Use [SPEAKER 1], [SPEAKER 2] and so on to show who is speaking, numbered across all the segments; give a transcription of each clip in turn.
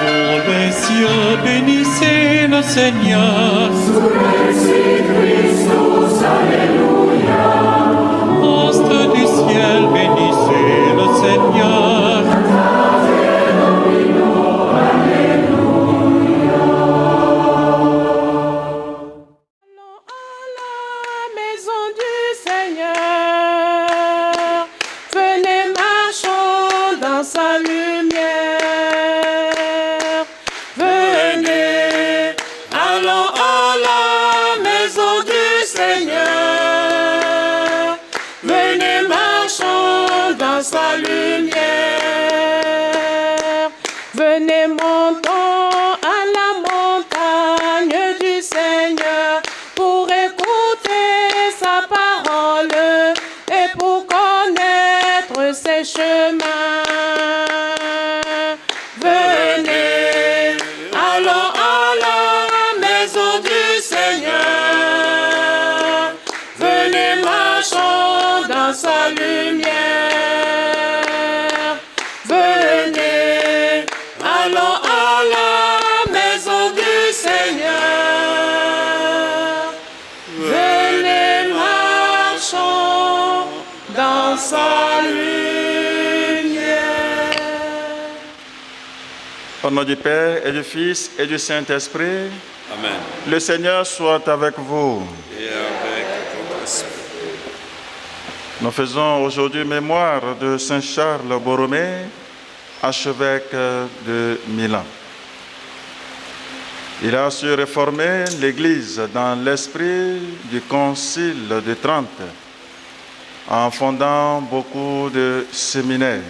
[SPEAKER 1] Pour les cieux, bénissez le Seigneur.
[SPEAKER 2] Sur Christus, Alléluia.
[SPEAKER 1] Astres du ciel, bénissez le Seigneur.
[SPEAKER 3] Sa lumière, venez montons à la montagne du Seigneur pour écouter sa parole et pour connaître ses chemins. Venez, allons à la maison du Seigneur, venez marchons dans sa lumière.
[SPEAKER 4] Au nom du Père et du Fils et du Saint-Esprit,
[SPEAKER 5] Amen.
[SPEAKER 4] Le Seigneur soit avec vous.
[SPEAKER 5] Et avec votre esprit.
[SPEAKER 4] Nous faisons aujourd'hui mémoire de Saint Charles Borromée, archevêque de Milan. Il a su réformer l'Église dans l'esprit du Concile de Trente, en fondant beaucoup de séminaires.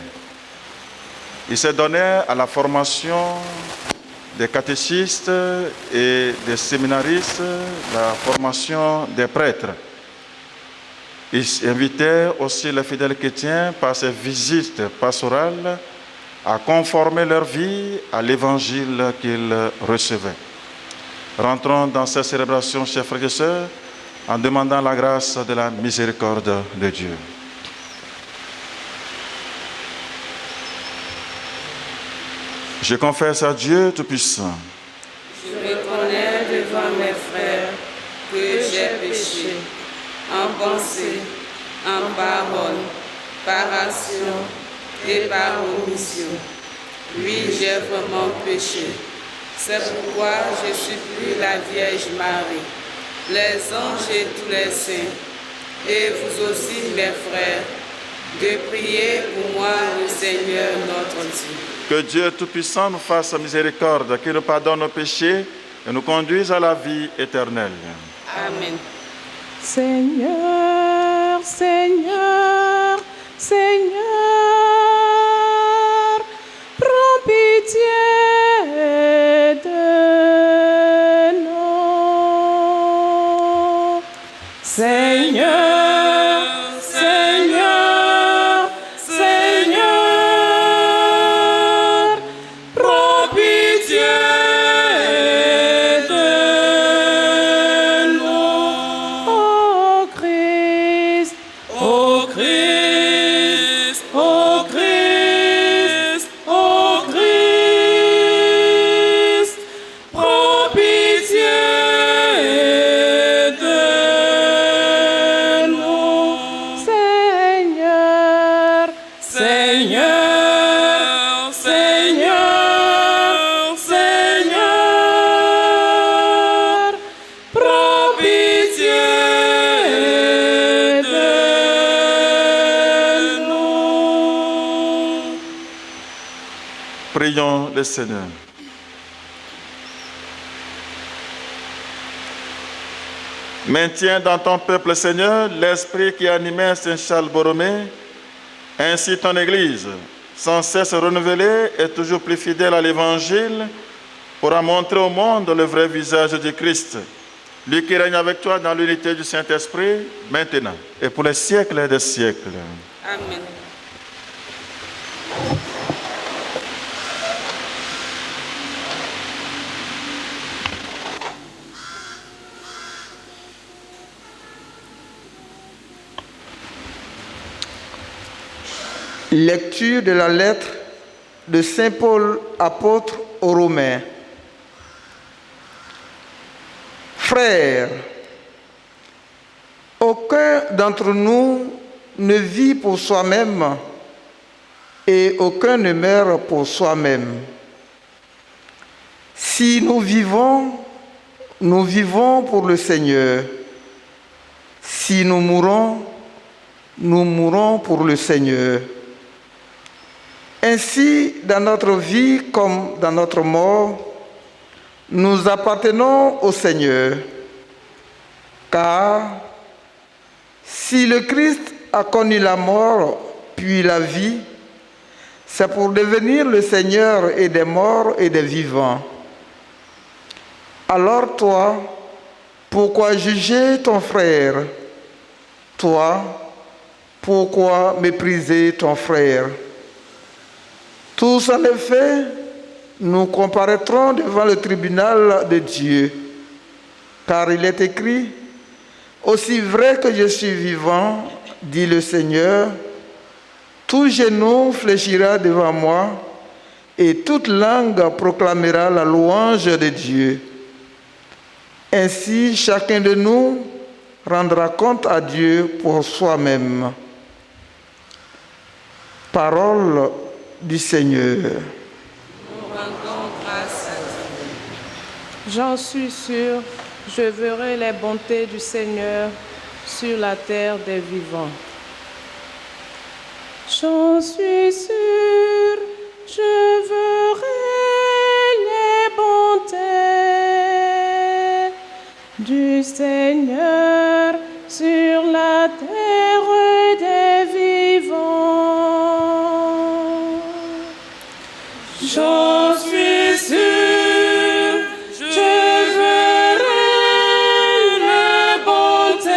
[SPEAKER 4] Il s'est donné à la formation des catéchistes et des séminaristes, la formation des prêtres. Il invitait aussi les fidèles chrétiens par ses visites pastorales à conformer leur vie à l'évangile qu'ils recevaient. Rentrons dans cette célébration, chers frères et sœurs, en demandant la grâce de la miséricorde de Dieu. Je confesse à Dieu Tout-Puissant.
[SPEAKER 6] Je reconnais devant mes frères que j'ai péché en pensée, en parole, par action et par omission. Oui, j'ai vraiment péché. C'est pourquoi je supplie la Vierge Marie, les anges et tous les saints, et vous aussi, mes frères, de prier pour moi le Seigneur notre Dieu.
[SPEAKER 4] Que Dieu Tout-Puissant nous fasse miséricorde, qu'il nous pardonne nos péchés et nous conduise à la vie éternelle.
[SPEAKER 6] Amen.
[SPEAKER 3] Seigneur, Seigneur, Seigneur, prends pitié de nous. Seigneur, Seigneur, Seigneur, prends pitié de nous. Ô Christ, ô Christ, ô Christ, ô Christ, prends pitié de nous. Seigneur, Seigneur, Seigneur, Seigneur, prends pitié de nous.
[SPEAKER 4] Prions le Seigneur. Maintiens dans ton peuple, Seigneur, l'esprit qui animait Saint Charles Borromée, ainsi ton Église, sans cesse renouvelée et toujours plus fidèle à l'Évangile, pourra montrer au monde le vrai visage du Christ, lui qui règne avec toi dans l'unité du Saint-Esprit, maintenant et pour les siècles des siècles.
[SPEAKER 6] Amen.
[SPEAKER 7] Lecture de la lettre de Saint Paul, apôtre
[SPEAKER 2] aux Romains. Frères, aucun d'entre nous ne vit pour soi-même et aucun ne meurt pour soi-même. Si nous vivons pour le Seigneur. Si nous mourons pour le Seigneur. Ainsi, dans notre vie comme dans notre mort, nous appartenons au Seigneur. Car si le Christ a connu la mort puis la vie, c'est pour devenir le Seigneur et des morts et des vivants. Alors toi, pourquoi juger ton frère? Toi, pourquoi mépriser ton frère? Tous en effet, nous comparaîtrons devant le tribunal de Dieu, car il est écrit, « Aussi vrai que je suis vivant, dit le Seigneur, tout genou fléchira devant moi, et toute langue proclamera la louange de Dieu. » Ainsi, chacun de nous rendra compte à Dieu pour soi-même. Parole du Seigneur.
[SPEAKER 6] Nous rendons grâce à Dieu.
[SPEAKER 3] J'en suis sûr, je verrai les bontés du Seigneur sur la terre des vivants. J'en suis sûr, je verrai les bontés du Seigneur sur la terre des vivants. J'en suis sûr, je verrai les bontés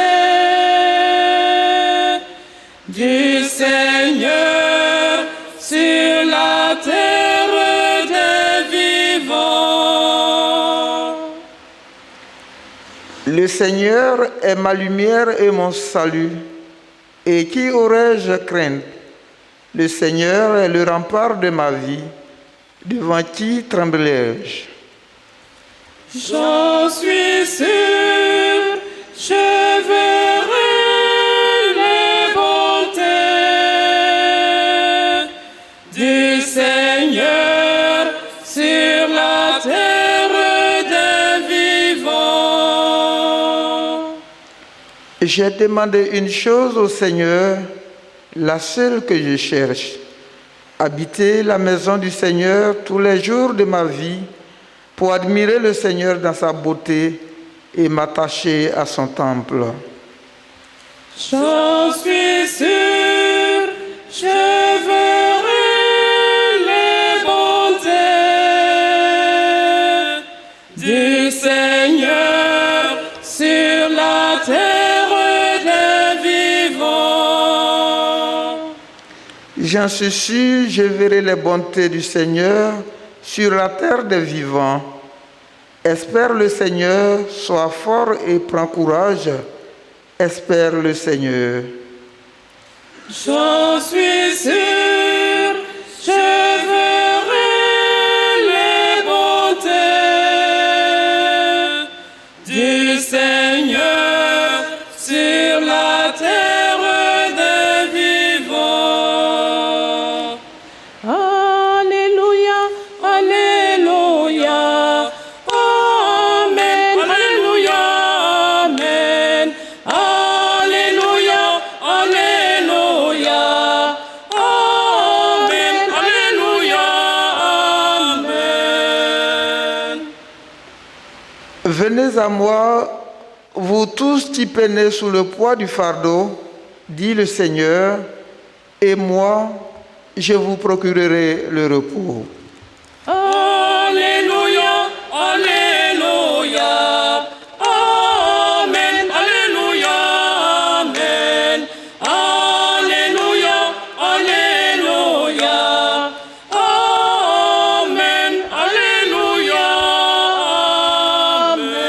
[SPEAKER 3] du Seigneur sur la terre des vivants.
[SPEAKER 2] Le Seigneur est ma lumière et mon salut. Et qui aurais-je crainte? Le Seigneur est le rempart de ma vie. Devant qui tremblerai-je?
[SPEAKER 3] J'en suis sûr, je verrai les bontés du Seigneur sur la terre des vivants.
[SPEAKER 2] J'ai demandé une chose au Seigneur, la seule que je cherche, habiter la maison du Seigneur tous les jours de ma vie pour admirer le Seigneur dans sa beauté et m'attacher à son temple.
[SPEAKER 3] J'en suis sûr, je verrai les bontés du Seigneur sur la terre des vivants.
[SPEAKER 2] J'en suis sûr, je verrai les bontés du Seigneur sur la terre des vivants. Espère le Seigneur, sois fort et prends courage. Espère le Seigneur.
[SPEAKER 3] J'en suis sûr, je verrai les bontés du Seigneur sur la terre des vivants. Alléluia, Alléluia, Amen, Alléluia, Amen, Alléluia, Alléluia, Amen, Alléluia, Amen.
[SPEAKER 2] Venez à moi, vous tous qui peinez sous le poids du fardeau, dit le Seigneur, et moi, je vous procurerai le repos.
[SPEAKER 3] Alléluia, Alléluia, Amen, Alléluia, Amen, Alléluia, Alléluia, Amen, Alléluia, Amen.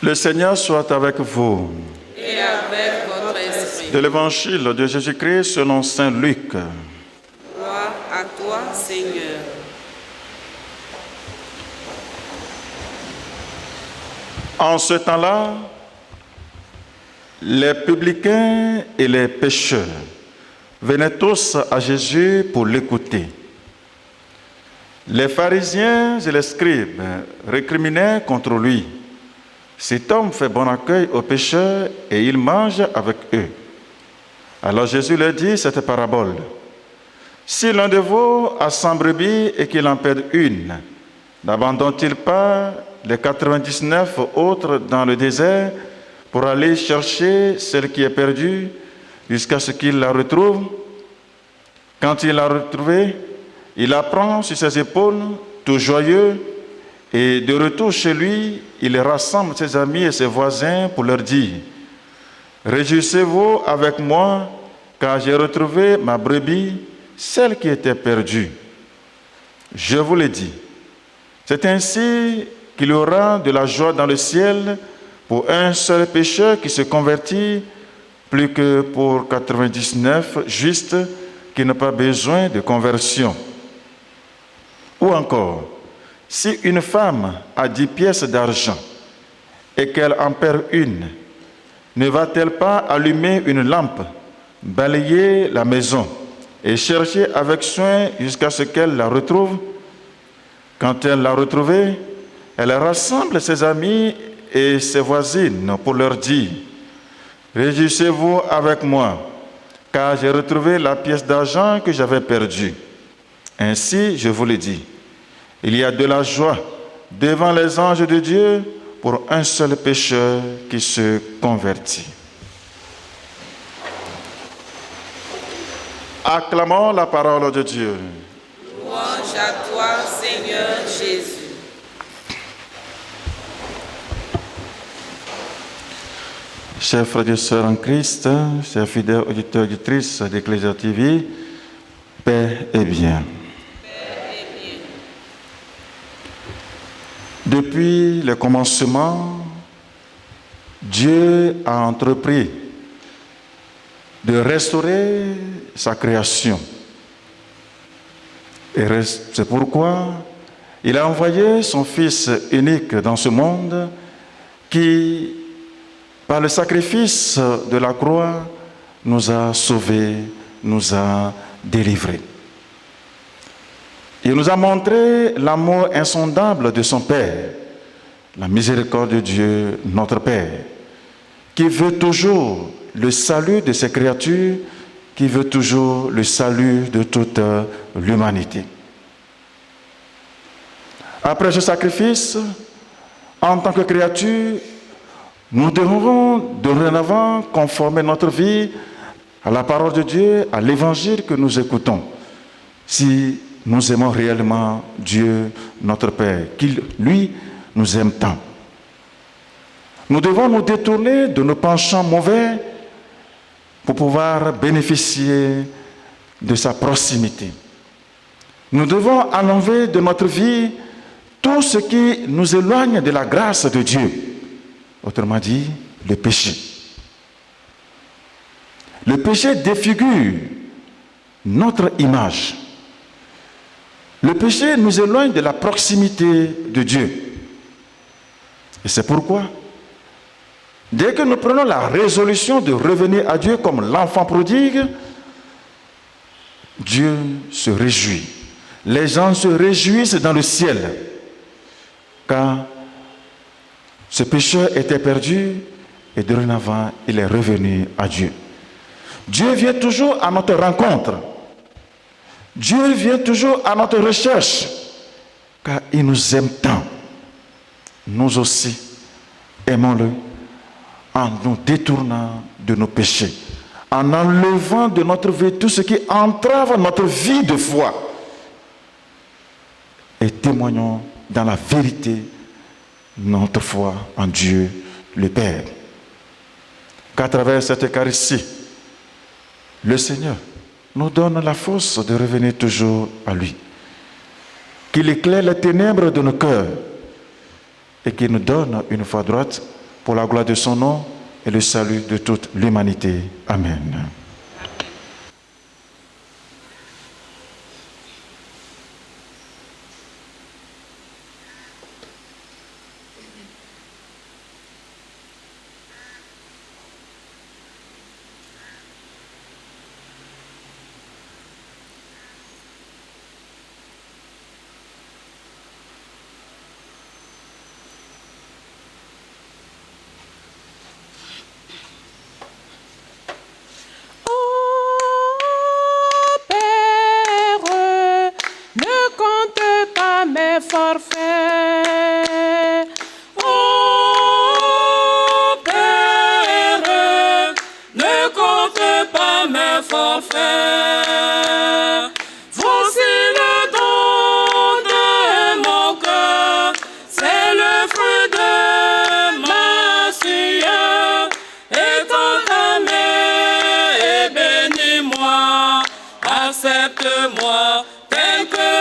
[SPEAKER 4] Le Seigneur soit avec vous.
[SPEAKER 6] Et avec votre esprit.
[SPEAKER 4] De l'Évangile de Jésus-Christ selon saint Luc.
[SPEAKER 6] Gloire à toi, Seigneur.
[SPEAKER 4] En ce temps-là, les publicains et les pécheurs venaient tous à Jésus pour l'écouter. Les pharisiens et les scribes récriminaient contre lui. Cet homme fait bon accueil aux pécheurs et il mange avec eux. Alors Jésus leur dit cette parabole. Si l'un de vous a 100 brebis et qu'il en perd une, n'abandonne-t-il pas les 99 autres dans le désert pour aller chercher celle qui est perdue jusqu'à ce qu'il la retrouve? Quand il l'a retrouvée, il la prend sur ses épaules, tout joyeux, et de retour chez lui, il rassemble ses amis et ses voisins pour leur dire « Réjouissez-vous avec moi, car j'ai retrouvé ma brebis, celle qui était perdue. » Je vous le dis, c'est ainsi qu'il y aura de la joie dans le ciel pour un seul pécheur qui se convertit, plus que pour 99 justes qui n'ont pas besoin de conversion. Ou encore, si une femme a 10 pièces d'argent et qu'elle en perd une, ne va-t-elle pas allumer une lampe, balayer la maison et chercher avec soin jusqu'à ce qu'elle la retrouve? Quand elle l'a retrouvée, elle rassemble ses amis et ses voisines pour leur dire « Réjouissez-vous avec moi, car j'ai retrouvé la pièce d'argent que j'avais perdue. » Ainsi, je vous le dis, il y a de la joie devant les anges de Dieu pour un seul pécheur qui se convertit. Acclamons la parole de Dieu.
[SPEAKER 6] Louange à toi, Seigneur Jésus.
[SPEAKER 4] Chers frères et sœurs en Christ, chers fidèles auditeurs et auditrices d'Ecclesia TV, paix et bien. Depuis le commencement, Dieu a entrepris de restaurer sa création. Et c'est pourquoi il a envoyé son Fils unique dans ce monde qui, par le sacrifice de la croix, nous a sauvés, nous a délivrés. Il nous a montré l'amour insondable de son Père, la miséricorde de Dieu, notre Père, qui veut toujours le salut de ses créatures, qui veut toujours le salut de toute l'humanité. Après ce sacrifice, en tant que créature, nous devons dorénavant conformer notre vie à la parole de Dieu, à l'évangile que nous écoutons. Si nous aimons réellement Dieu, notre Père, qui, lui, nous aime tant. Nous devons nous détourner de nos penchants mauvais pour pouvoir bénéficier de sa proximité. Nous devons enlever de notre vie tout ce qui nous éloigne de la grâce de Dieu. Autrement dit, le péché. Le péché défigure notre image. Le péché nous éloigne de la proximité de Dieu. Et c'est pourquoi, dès que nous prenons la résolution de revenir à Dieu comme l'enfant prodigue, Dieu se réjouit. Les gens se réjouissent dans le ciel, car ce pécheur était perdu et dorénavant, il est revenu à Dieu. Dieu vient toujours à notre rencontre. Dieu vient toujours à notre recherche, car il nous aime tant. Nous aussi, aimons-le en nous détournant de nos péchés, en enlevant de notre vie tout ce qui entrave notre vie de foi, et témoignons dans la vérité notre foi en Dieu le Père. Qu'à travers cette Eucharistie, le Seigneur nous donne la force de revenir toujours à lui. Qu'il éclaire les ténèbres de nos cœurs et qu'il nous donne une foi droite pour la gloire de son nom et le salut de toute l'humanité. Amen.
[SPEAKER 3] forfait.
[SPEAKER 6] Oh Père, ne compte pas mes forfaits. Voici le don de mon cœur, c'est le fruit de ma sueur. Étends ta main et bénis-moi, accepte-moi tel que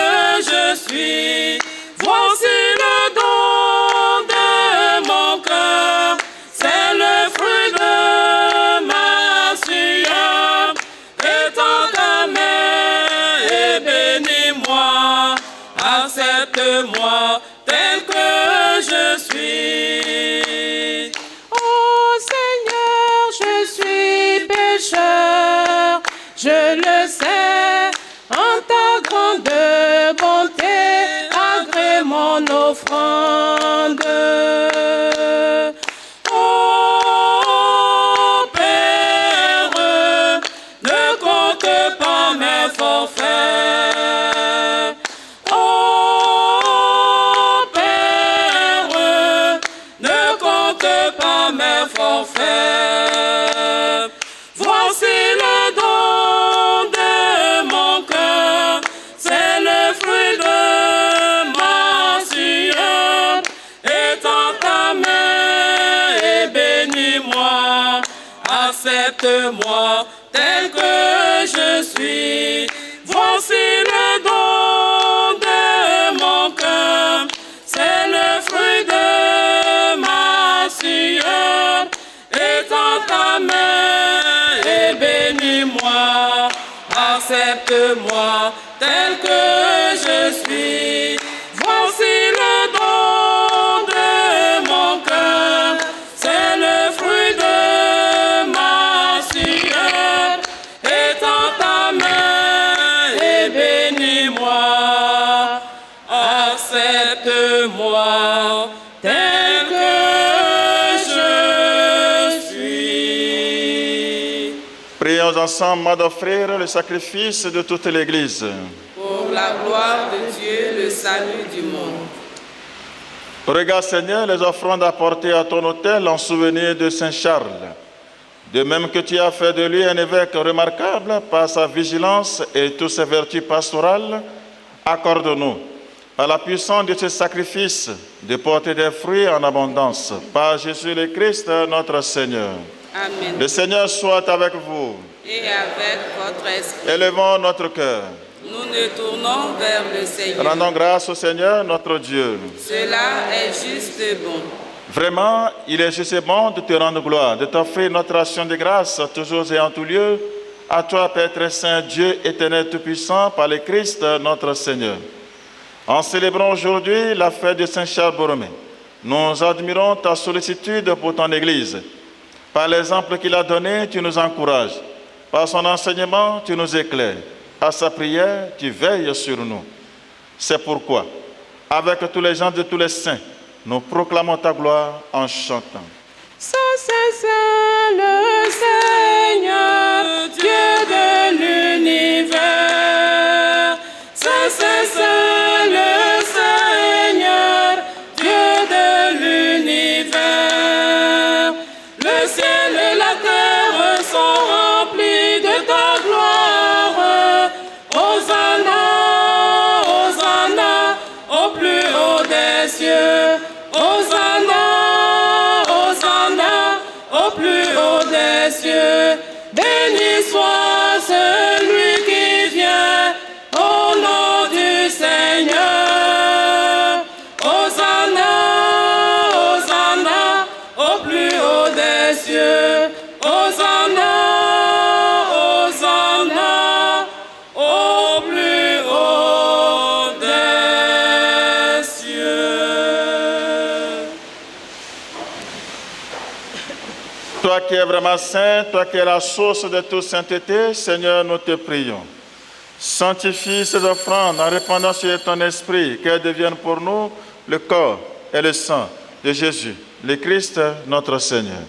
[SPEAKER 6] je suis. Voici le don de mon cœur, c'est le fruit de ma sueur. Étends ta main et bénis-moi, accepte-moi tel que je suis.
[SPEAKER 3] Oh Seigneur, je suis pécheur, je le sais, en ta grande bonté, agrée mon offrande.
[SPEAKER 6] Oh Père, ne compte pas mes forfaits. Oh Père, ne compte pas mes forfaits. Voici le don de mon cœur, c'est le fruit de ma sueur. Étends ta main et bénis-moi, accepte-moi tel que je suis. Voici le don de mon cœur, c'est le fruit de ma sueur. Étends ta main et bénis-moi, accepte-moi tel que je suis. Voici le don de mon cœur, c'est le fruit de ma sueur. Étends ta main et bénis-moi, accepte-moi tel que je suis.
[SPEAKER 4] Prions ensemble d'offrir le sacrifice de toute l'Église.
[SPEAKER 6] Pour la gloire de Dieu, le salut du monde.
[SPEAKER 4] Regarde, Seigneur, les offrandes apportées à ton autel en souvenir de Saint Charles. De même que tu as fait de lui un évêque remarquable par sa vigilance et toutes ses vertus pastorales, accorde-nous, par la puissance de ce sacrifice, de porter des fruits en abondance. Par Jésus le Christ, notre Seigneur.
[SPEAKER 6] Amen.
[SPEAKER 4] Le Seigneur soit avec vous.
[SPEAKER 6] Et avec votre esprit,
[SPEAKER 4] Élevons notre cœur.
[SPEAKER 6] nous nous tournons vers le Seigneur.
[SPEAKER 4] Rendons grâce au Seigneur, notre Dieu.
[SPEAKER 6] Cela est juste et bon.
[SPEAKER 4] Vraiment, il est juste et bon de te rendre gloire, de t'offrir notre action de grâce, toujours et en tout lieu, à toi, Père très saint, Dieu éternel tout-puissant, par le Christ, notre Seigneur. En célébrant aujourd'hui la fête de Saint Charles Borromée, nous admirons ta sollicitude pour ton Église. Par l'exemple qu'il a donné, tu nous encourages. Par son enseignement, tu nous éclaires. À sa prière, tu veilles sur nous. C'est pourquoi, avec tous les gens de tous les saints, nous proclamons ta gloire en chantant.
[SPEAKER 3] Saint, Saint, Saint, le Seigneur, Dieu de l'univers. Saint, Saint, Saint, le Seigneur, Dieu de l'univers. Le ciel et la terre sont remplis de ta gloire. Hosanna, Hosanna, au plus haut des cieux. Hosanna, Hosanna, au plus haut des cieux. Béni soit celui qui vient au nom du Seigneur. Hosanna, Hosanna, au plus
[SPEAKER 6] cieux, Hosanna, Hosanna, au plus haut des cieux.
[SPEAKER 4] Toi qui es vraiment saint, toi qui es la source de toute sainteté, Seigneur, nous te prions. Sanctifie ces offrandes en répandant sur ton esprit, qu'elles deviennent pour nous le corps et le sang de Jésus, le Christ, notre Seigneur.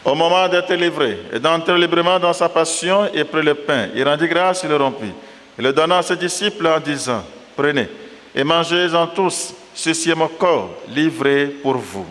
[SPEAKER 4] Au moment d'être livré et d'entrer librement dans sa passion, il prit le pain, il rendit grâce, il le rompit, et le donna à ses disciples en disant, prenez et mangez-en tous, ceci est mon corps livré pour vous.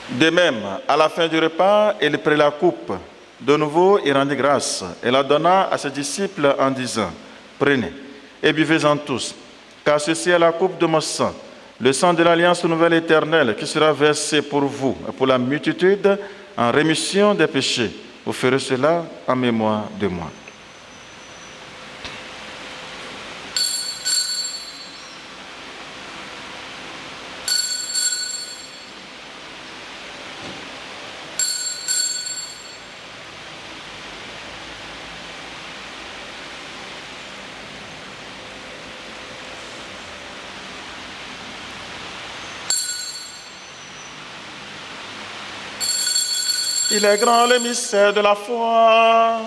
[SPEAKER 4] De même, à la fin du repas, il prit la coupe. De nouveau, il rendit grâce et la donna à ses disciples en disant, prenez et buvez-en tous, car ceci est la coupe de mon sang, le sang de l'alliance nouvelle éternelle qui sera versé pour vous et pour la multitude en rémission des péchés. Vous ferez cela en mémoire de moi. Il est grand le mystère de la foi.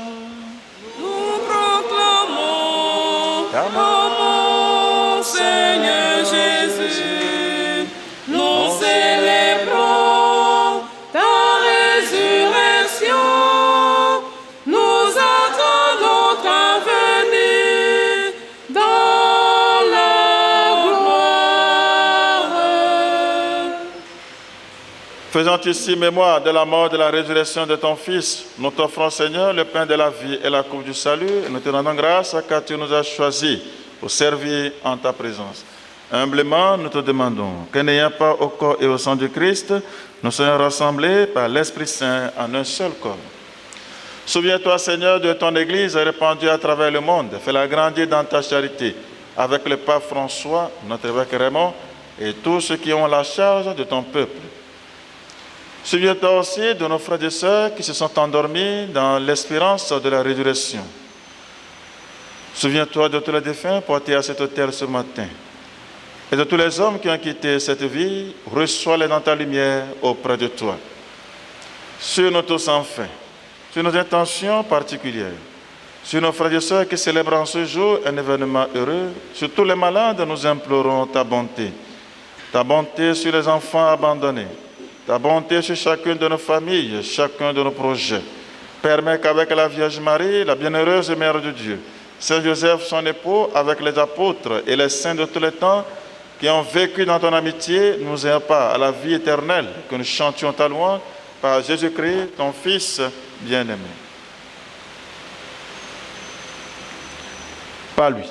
[SPEAKER 6] Nous proclamons, ô mon Seigneur Jésus, nous célébrons ta résurrection, nous attendons ta venue dans la gloire.
[SPEAKER 4] Faisant ici mémoire de la mort et de la résurrection de ton Fils, nous t'offrons, Seigneur, le pain de la vie et la coupe du salut, et nous te rendons grâce car tu nous as choisis pour servir en ta présence. Humblement, nous te demandons que n'ayant pas au corps et au sang du Christ, nous soyons rassemblés par l'Esprit Saint en un seul corps. Souviens-toi, Seigneur, de ton Église répandue à travers le monde. Fais-la grandir dans ta charité avec le pape François, notre évêque Raymond, et tous ceux qui ont la charge de ton peuple. Souviens-toi aussi de nos frères et sœurs qui se sont endormis dans l'espérance de la résurrection. Souviens-toi de tous les défunts portés à cet autel ce matin. Et de tous les hommes qui ont quitté cette vie, reçois-les dans ta lumière auprès de toi. Sur nous tous enfin, sur nos intentions particulières, sur nos frères et sœurs qui célèbrent en ce jour un événement heureux, sur tous les malades, nous implorons ta bonté sur les enfants abandonnés, ta bonté sur chacune de nos familles, chacun de nos projets. Permets qu'avec la Vierge Marie, la bienheureuse Mère de Dieu, Saint Joseph, son époux, avec les apôtres et les saints de tous les temps qui ont vécu dans ton amitié, nous ayons part à la vie éternelle, que nous chantions ta louange par Jésus-Christ, ton Fils bien-aimé. Par lui,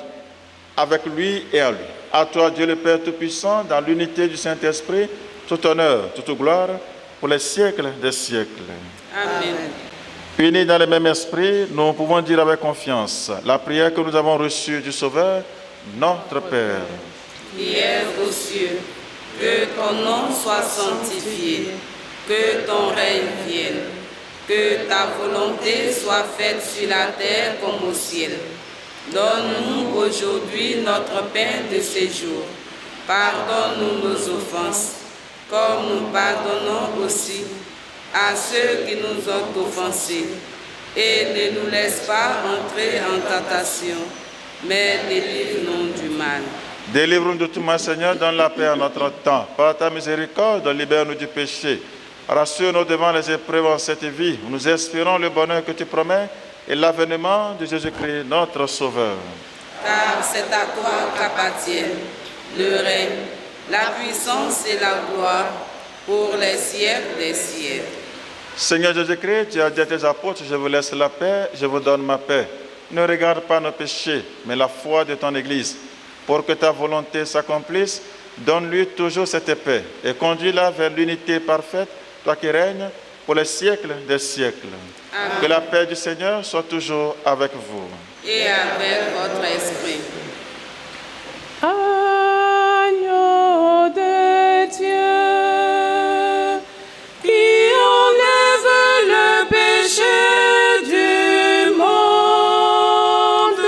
[SPEAKER 4] avec lui et à lui. À toi, Dieu le Père Tout-Puissant, dans l'unité du Saint-Esprit, tout honneur, toute gloire, pour les siècles des siècles.
[SPEAKER 6] Amen.
[SPEAKER 4] Unis dans le même esprit, nous pouvons dire avec confiance la prière que nous avons reçue du Sauveur, notre Père.
[SPEAKER 6] Qui es aux cieux, que ton nom soit sanctifié, que ton règne vienne, que ta volonté soit faite sur la terre comme au ciel. Donne-nous aujourd'hui notre pain de ce jour. Pardonne-nous nos offenses, comme nous pardonnons aussi à ceux qui nous ont offensés. Et ne nous laisse pas entrer en tentation, mais délivre-nous du mal.
[SPEAKER 4] Délivre-nous de tout mal, Seigneur, donne la paix à notre temps. Par ta miséricorde, libère-nous du péché. Rassure-nous devant les épreuves en cette vie. Nous espérons le bonheur que tu promets et l'avènement de Jésus-Christ, notre Sauveur.
[SPEAKER 6] Car c'est à toi qu'appartiennent le règne, la puissance et la gloire pour les siècles des siècles.
[SPEAKER 4] Seigneur Jésus-Christ, tu as dit à tes apôtres, je vous laisse la paix, je vous donne ma paix. Ne regarde pas nos péchés, mais la foi de ton Église. Pour que ta volonté s'accomplisse, donne-lui toujours cette paix et conduis-la vers l'unité parfaite, toi qui règnes pour les siècles des siècles.
[SPEAKER 6] Amen.
[SPEAKER 4] Que la paix du Seigneur soit toujours avec vous.
[SPEAKER 6] Et avec votre esprit.
[SPEAKER 3] Agneau de Dieu, qui enlève le péché du monde,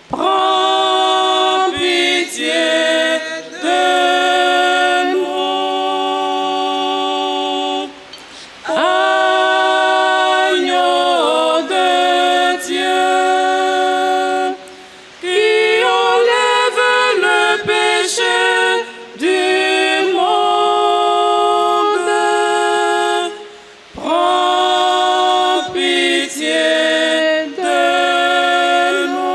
[SPEAKER 3] prends pitié de nous. Agneau de Dieu, qui enlève le péché du monde, prends pitié de nous.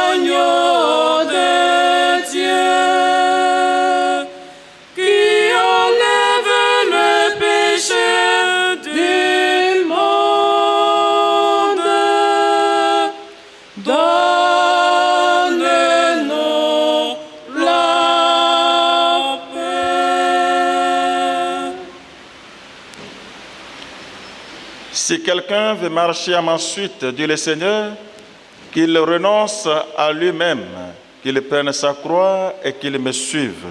[SPEAKER 3] Agneau de Dieu, qui enlève le péché du monde, donne-nous la paix.
[SPEAKER 4] Si quelqu'un veut marcher à ma suite, dit le Seigneur, qu'il renonce à lui-même, qu'il prenne sa croix et qu'il me suive.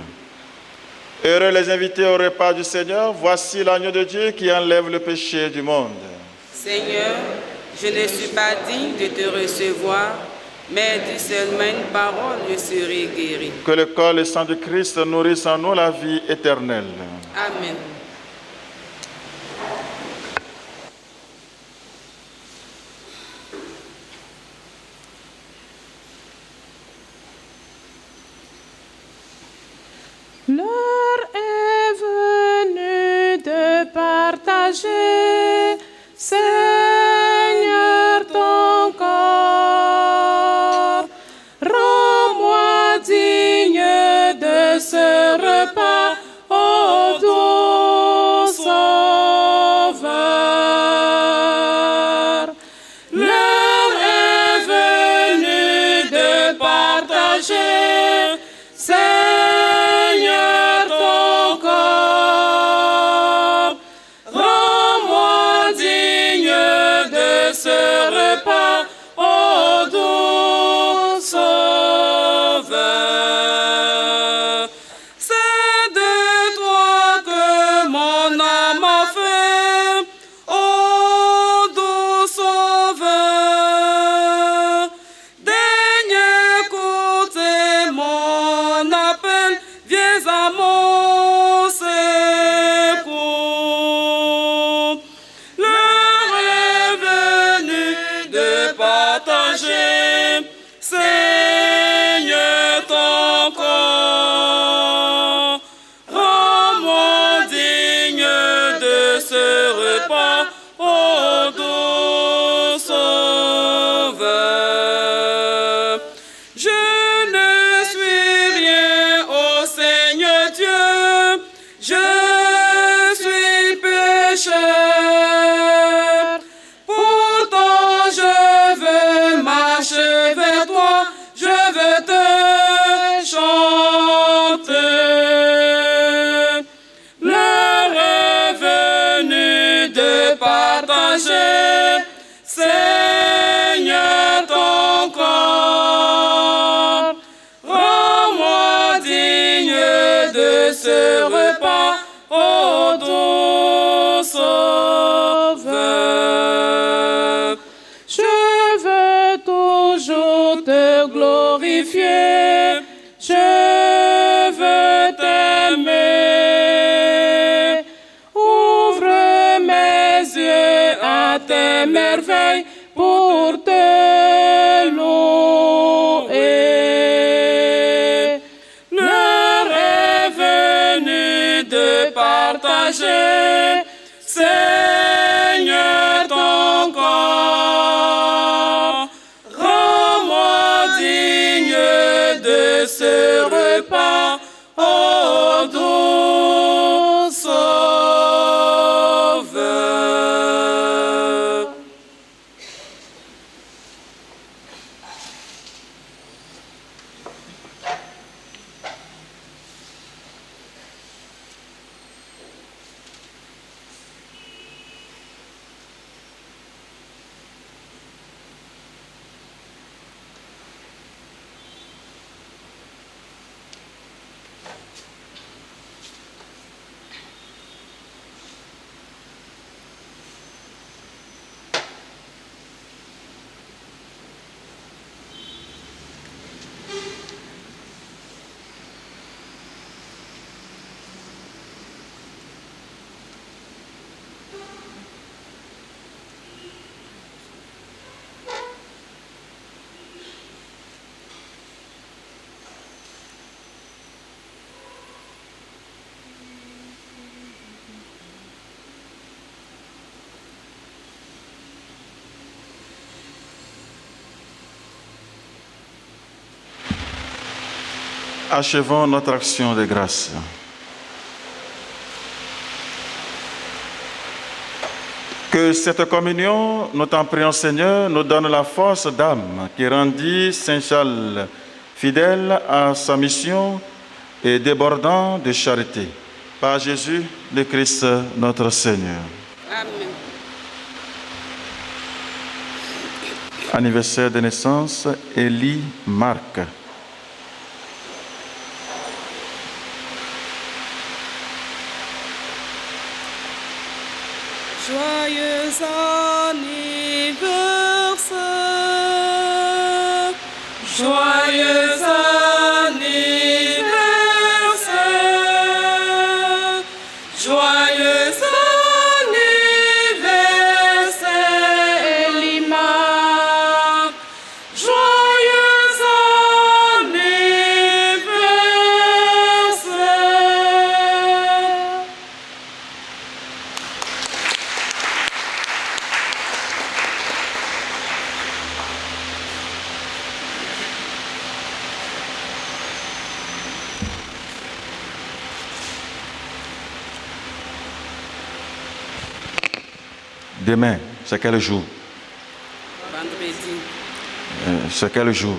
[SPEAKER 4] Heureux les invités au repas du Seigneur, voici l'agneau de Dieu qui enlève le péché du monde.
[SPEAKER 6] Seigneur, je ne suis pas digne de te recevoir, mais dis seulement une parole, je serai guéri.
[SPEAKER 4] Que le corps et le sang de Christ nourrissent en nous la vie éternelle.
[SPEAKER 6] Amen.
[SPEAKER 3] L'heure est venue de partager, Seigneur, ton corps. Rends-moi digne de ce repas, ô doux Sauveur. L'heure est venue de partager, Seigneur, ton corps. Rends-moi digne de ce repas, ô doux Sauveur. C'est de toi que mon âme a faim, ô doux Sauveur. Daigne écouter mon appel, viens à mon secours. L'heure est venue de partager, Seigneur, ton corps. Rends-moi digne de ce repas, ô doux Sauveur. Je ne suis rien, ô Seigneur Dieu, je suis pécheur. Pourtant je veux marcher vers toi, je veux te chanter. L'heure est venue de partager, Seigneur, ton corps. Rends-moi digne de ce repas, ô doux Sauveur. Je veux toujours te glorifier, je veux t'aimer. Ouvre mes yeux à tes merveilles pour te louer. L'heure est venue de partager, Seigneur, ton corps. Rends-moi digne de ce repas, ô doux Sauveur.
[SPEAKER 4] Achevons notre action de grâce. Que cette communion, nous t'en prions Seigneur, nous donne la force d'âme qui rendit Saint Charles fidèle à sa mission et débordant de charité. Par Jésus le Christ notre Seigneur.
[SPEAKER 6] Amen.
[SPEAKER 4] Anniversaire de naissance, Élie Marc.
[SPEAKER 6] Joyeux anniversaire, joyeux anniversaire, joyeux anniversaire, Elima, joyeux anniversaire.
[SPEAKER 4] Demain, c'est quel jour?
[SPEAKER 6] Vendredi.
[SPEAKER 4] C'est quel jour?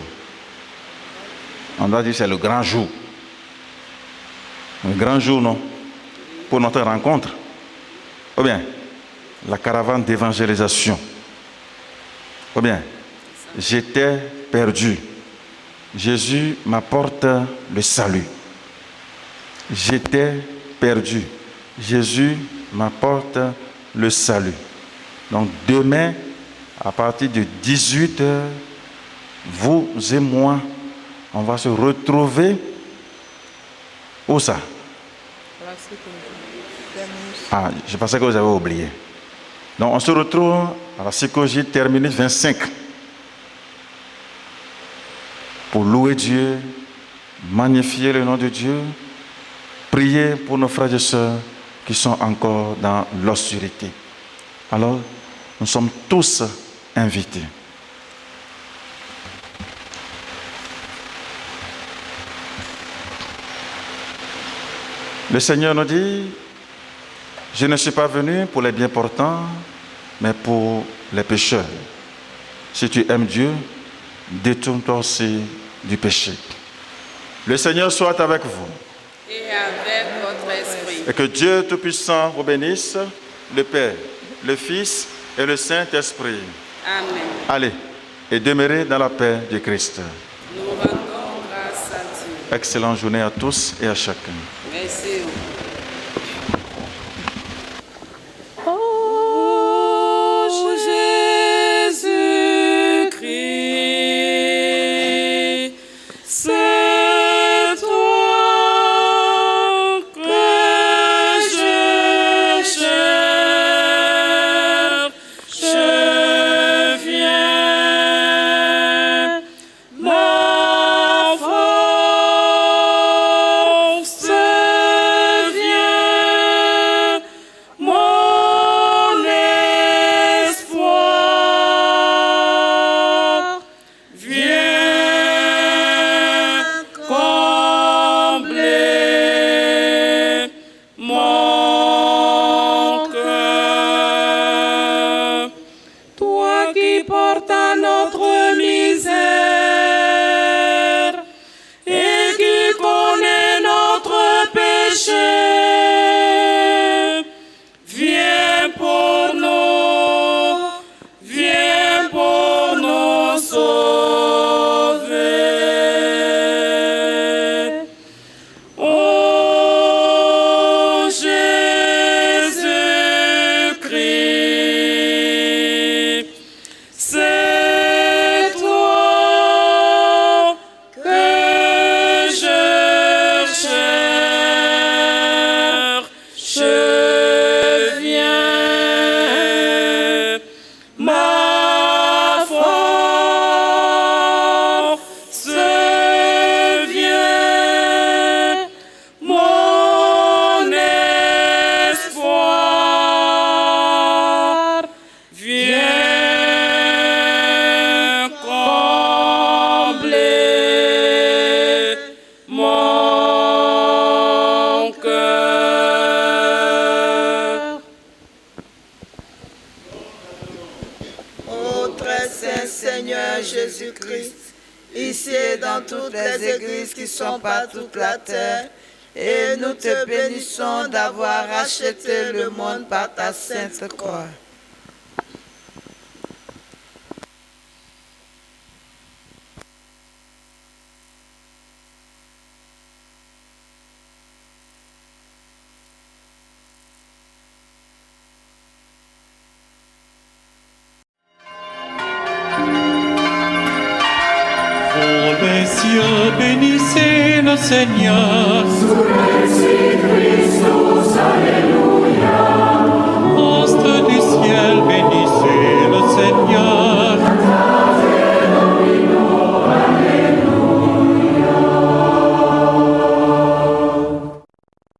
[SPEAKER 4] On doit dire que c'est le grand jour. Le grand jour, non? Pour notre rencontre. Ou bien, la caravane d'évangélisation. Ou bien, j'étais perdu. Jésus m'apporte le salut. J'étais perdu. Jésus m'apporte le salut. Donc demain, à partir de 18h, vous et moi, on va se retrouver. Où ça? Ah, je pensais que vous avez oublié. Donc on se retrouve à la psychologie terminus 25 pour louer Dieu, magnifier le nom de Dieu, prier pour nos frères et sœurs qui sont encore dans l'obscurité. Alors, nous sommes tous invités. Le Seigneur nous dit, je ne suis pas venu pour les bien portants, mais pour les pécheurs. Si tu aimes Dieu, détourne-toi aussi du péché. Le Seigneur soit avec vous.
[SPEAKER 6] Et avec votre esprit.
[SPEAKER 4] Et que Dieu Tout-Puissant vous bénisse, le Père, le Fils et le Saint-Esprit.
[SPEAKER 6] Amen.
[SPEAKER 4] Allez, et demeurez dans la paix du Christ.
[SPEAKER 6] Nous rendons grâce à Dieu.
[SPEAKER 4] Excellente journée à tous et à chacun.
[SPEAKER 6] Merci. Jésus-Christ, c'est toi que je cherche. Je viens, ma force. Seigneur Jésus-Christ, ici et dans toutes les églises qui sont par toute la terre. Et nous te bénissons d'avoir racheté le monde par ta sainte croix.
[SPEAKER 1] Vous les cieux, bénissez le Seigneur.
[SPEAKER 7] Sur Christus, Alléluia.